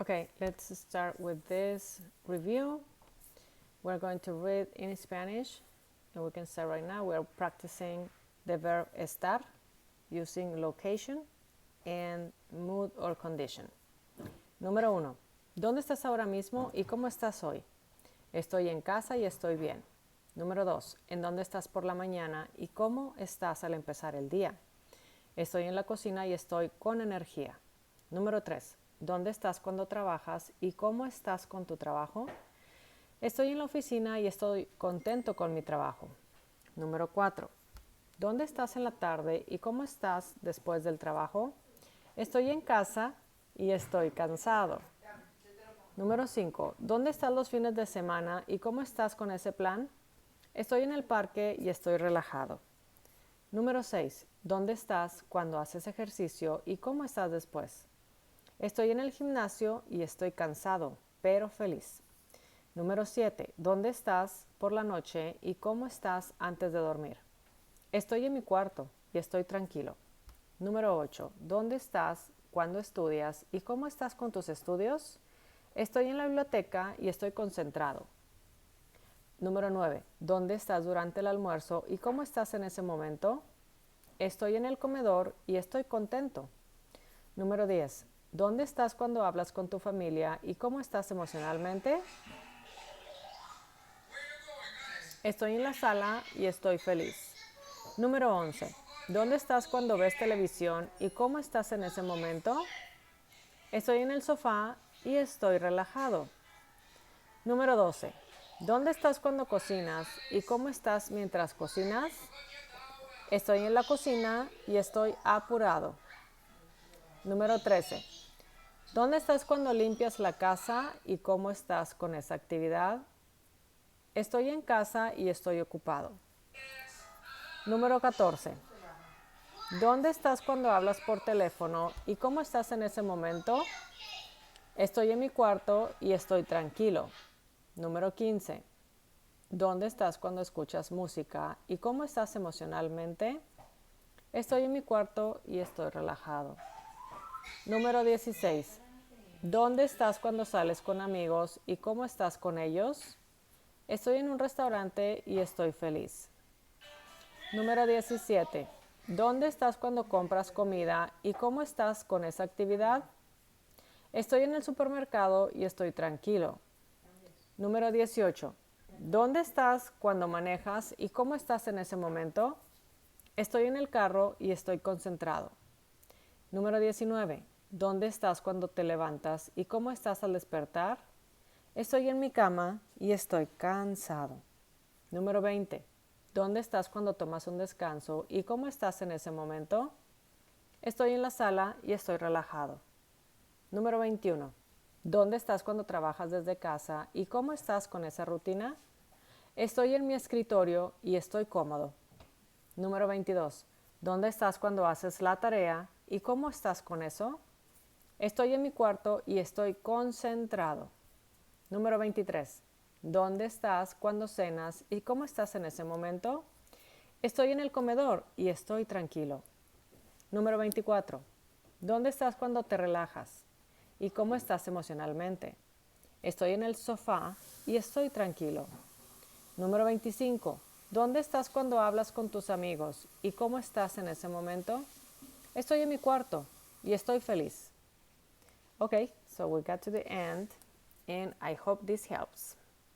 Okay, let's start with this review. We're going to read in Spanish, and we can start right now. We're practicing the verb estar using location and mood or condition. Número 1. ¿Dónde estás ahora mismo y cómo estás hoy? Estoy en casa y estoy bien. Número 2. ¿En dónde estás por la mañana y cómo estás al empezar el día? Estoy en la cocina y estoy con energía. Número 3. ¿Dónde estás cuando trabajas y cómo estás con tu trabajo? Estoy en la oficina y estoy contento con mi trabajo. Número 4. ¿Dónde estás en la tarde y cómo estás después del trabajo? Estoy en casa y estoy cansado. Número 5. ¿Dónde estás los fines de semana y cómo estás con ese plan? Estoy en el parque y estoy relajado. Número 6. ¿Dónde estás cuando haces ejercicio y cómo estás después? Estoy en el gimnasio y estoy cansado, pero feliz. Número 7. ¿Dónde estás por la noche y cómo estás antes de dormir? Estoy en mi cuarto y estoy tranquilo. Número 8. ¿Dónde estás cuando estudias y cómo estás con tus estudios? Estoy en la biblioteca y estoy concentrado. Número 9. ¿Dónde estás durante el almuerzo y cómo estás en ese momento? Estoy en el comedor y estoy contento. Número 10. ¿Dónde estás cuando hablas con tu familia y cómo estás emocionalmente? Estoy en la sala y estoy feliz. Número 11. ¿Dónde estás cuando ves televisión y cómo estás en ese momento? Estoy en el sofá y estoy relajado. Número 12. ¿Dónde estás cuando cocinas y cómo estás mientras cocinas? Estoy en la cocina y estoy apurado. Número 13. ¿Dónde estás cuando limpias la casa y cómo estás con esa actividad? Estoy en casa y estoy ocupado. Número 14. ¿Dónde estás cuando hablas por teléfono y cómo estás en ese momento? Estoy en mi cuarto y estoy tranquilo. Número 15. ¿Dónde estás cuando escuchas música y cómo estás emocionalmente? Estoy en mi cuarto y estoy relajado. Número 16. ¿Dónde estás cuando sales con amigos y cómo estás con ellos? Estoy en un restaurante y estoy feliz. Número 17. ¿Dónde estás cuando compras comida y cómo estás con esa actividad? Estoy en el supermercado y estoy tranquilo. Número 18. ¿Dónde estás cuando manejas y cómo estás en ese momento? Estoy en el carro y estoy concentrado. Número 19. ¿Dónde estás cuando te levantas y cómo estás al despertar? Estoy en mi cama y estoy cansado. Número 20. ¿Dónde estás cuando tomas un descanso y cómo estás en ese momento? Estoy en la sala y estoy relajado. Número 21. ¿Dónde estás cuando trabajas desde casa y cómo estás con esa rutina? Estoy en mi escritorio y estoy cómodo. Número 22. ¿Dónde estás cuando haces la tarea y cómo estás con eso? Estoy en mi cuarto y estoy concentrado. Número 23. ¿Dónde estás cuando cenas y cómo estás en ese momento? Estoy en el comedor y estoy tranquilo. Número 24. ¿Dónde estás cuando te relajas y cómo estás emocionalmente? Estoy en el sofá y estoy tranquilo. Número 25. ¿Dónde estás cuando hablas con tus amigos y cómo estás en ese momento? Estoy en mi cuarto y estoy feliz. Okay, so we got to the end and I hope this helps.